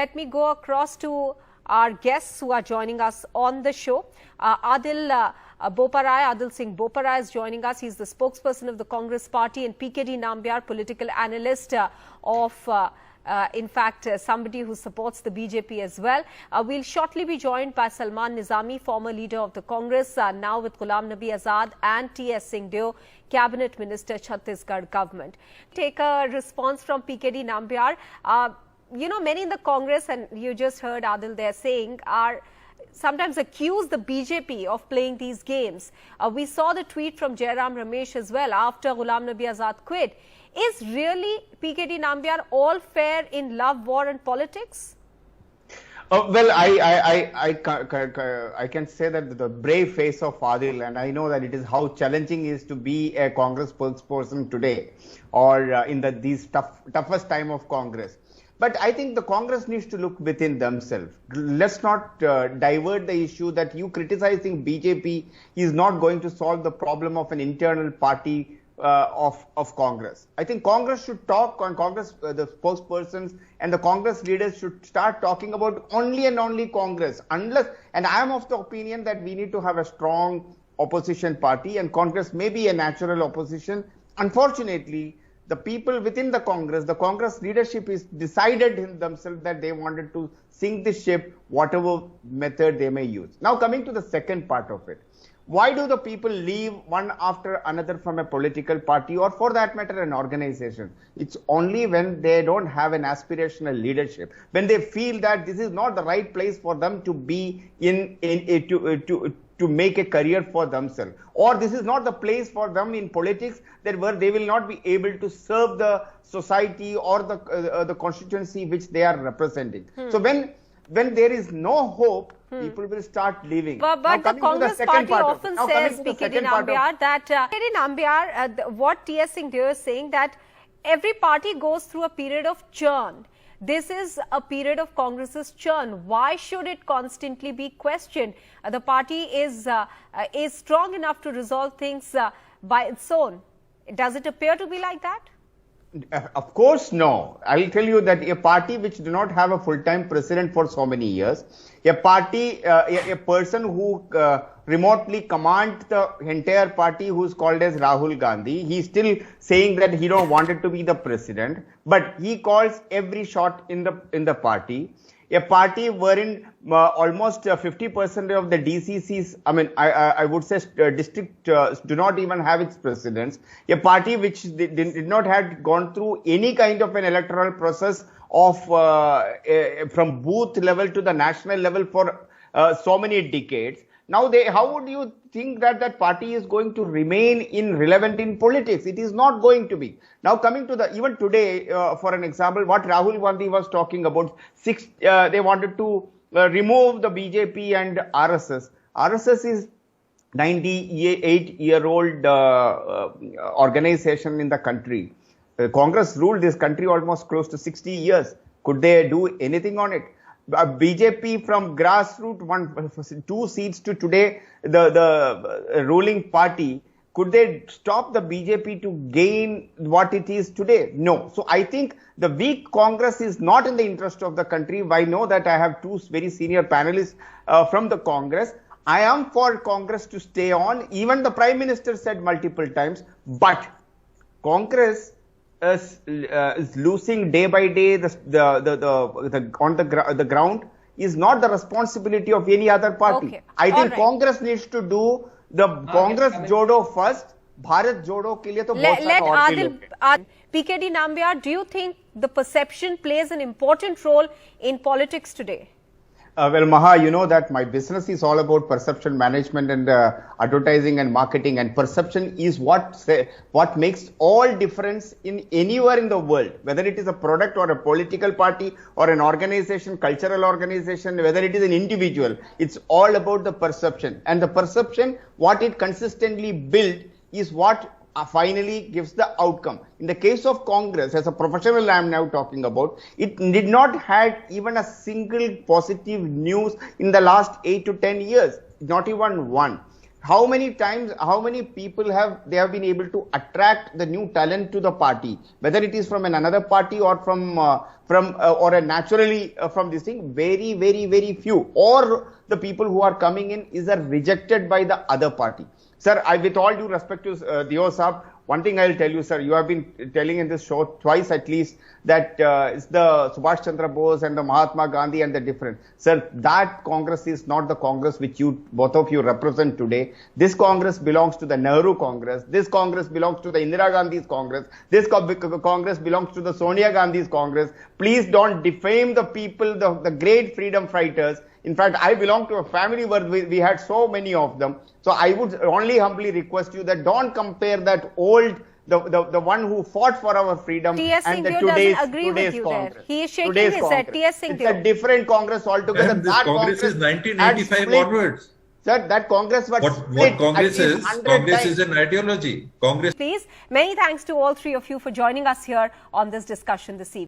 Let me go across to our guests who are joining us on the show. Adil Singh Boparai is joining us. He's the spokesperson of the Congress party, and PKD Nambiar, political analyst somebody who supports the BJP as well. We'll shortly be joined by Salman Nizami, former leader of the Congress, now with Ghulam Nabi Azad, and T.S. Singhdev, Cabinet Minister, Chhattisgarh government. Take a response from PKD Nambiar. Many in the Congress, and you just heard Adil there saying, are sometimes accuse the BJP of playing these games. We saw the tweet from Jairam Ramesh as well after Ghulam Nabi Azad quit. Is really PKD Nambiar all fair in love, war and politics? Well, I can say that the brave face of Adil, and I know that it is how challenging it is to be a Congress spokesperson today, or in these toughest time of Congress. But I think the Congress needs to look within themselves. Let's not divert the issue that you criticizing BJP is not going to solve the problem of an internal party of Congress. I think Congress should talk, on Congress, the spokespersons and the Congress leaders should start talking about only and only Congress. And I am of the opinion that we need to have a strong opposition party, and Congress may be a natural opposition. Unfortunately, the people within the Congress leadership is decided in themselves that they wanted to sink the ship, whatever method they may use. Now coming to the second part of it. Why do the people leave one after another from a political party, or for that matter an organization? It's only when they don't have an aspirational leadership, when they feel that this is not the right place for them to be to make a career for themselves, or this is not the place for them in politics, that where they will not be able to serve the society or the constituency which they are representing. So when there is no hope, people will start leaving. But the Congress party often says, PKD Nambiar, that PKD Nambiar, what T.S. Singhdev is saying, that every party goes through a period of churn. This is a period of Congress's churn. Why should it constantly be questioned? The party is strong enough to resolve things by its own. Does it appear to be like that? Of course, no. I will tell you that a party which do not have a full-time president for so many years, a party, a person who remotely commands the entire party, who is called as Rahul Gandhi, he is still saying that he don't want it to be the president, but he calls every shot in the party. A party wherein almost 50% of the DCCs, I would say district do not even have its presidents. A party which did not have gone through any kind of an electoral process of from booth level to the national level for so many decades. Now, how would you think that party is going to remain relevant in politics? It is not going to be. Now, coming to even today, for an example, what Rahul Gandhi was talking about, they wanted to remove the BJP and RSS. RSS is 98-year-old organization in the country. Congress ruled this country almost close to 60 years. Could they do anything on it? BJP from grassroots won 2 seats to today the ruling party. Could they stop the BJP to gain what it is today? No. So I think the weak Congress is not in the interest of the country. I know that I have 2 very senior panelists from the Congress. I am for Congress to stay on. Even the Prime Minister said multiple times, but Congress is losing day by day on the ground is not the responsibility of any other party. Okay. I think Congress needs to do the Congress Jodo first. Bharat Jodo ke liye to let Adil, PKD Nambiar, do you think the perception plays an important role in politics today? Well, Maha, you know that my business is all about perception management and advertising and marketing, and perception is what makes all difference in anywhere in the world, whether it is a product or a political party or an organization, cultural organization, whether it is an individual. It's all about the perception, and the perception, what it consistently built, is what finally gives the outcome. In the case of Congress, as a professional I am now talking about, it did not have even a single positive news in the last 8 to 10 years, not even one. How many times, how many people have been able to attract the new talent to the party, whether it is from another party or from from or naturally from this thing, very, very, very few, or the people who are coming in is rejected by the other party. Sir, with all due respect to Dio Saab, one thing I'll tell you, sir, you have been telling in this show twice at least that it's the Subhash Chandra Bose and the Mahatma Gandhi and the difference. Sir, that Congress is not the Congress which both of you represent today. This Congress belongs to the Nehru Congress. This Congress belongs to the Indira Gandhi's Congress. This Congress belongs to the Sonia Gandhi's Congress. Please don't defame the people, the great freedom fighters. In fact, I belong to a family where we had so many of them. So I would only humbly request you that don't compare that old, the one who fought for our freedom and the today's Congress. There. He is shaking his head. It's a different Congress altogether. And this Congress is 1985 onwards. Sir, that Congress was what Congress is? Congress is an ideology. Congress. Please, many thanks to all three of you for joining us here on this discussion this evening.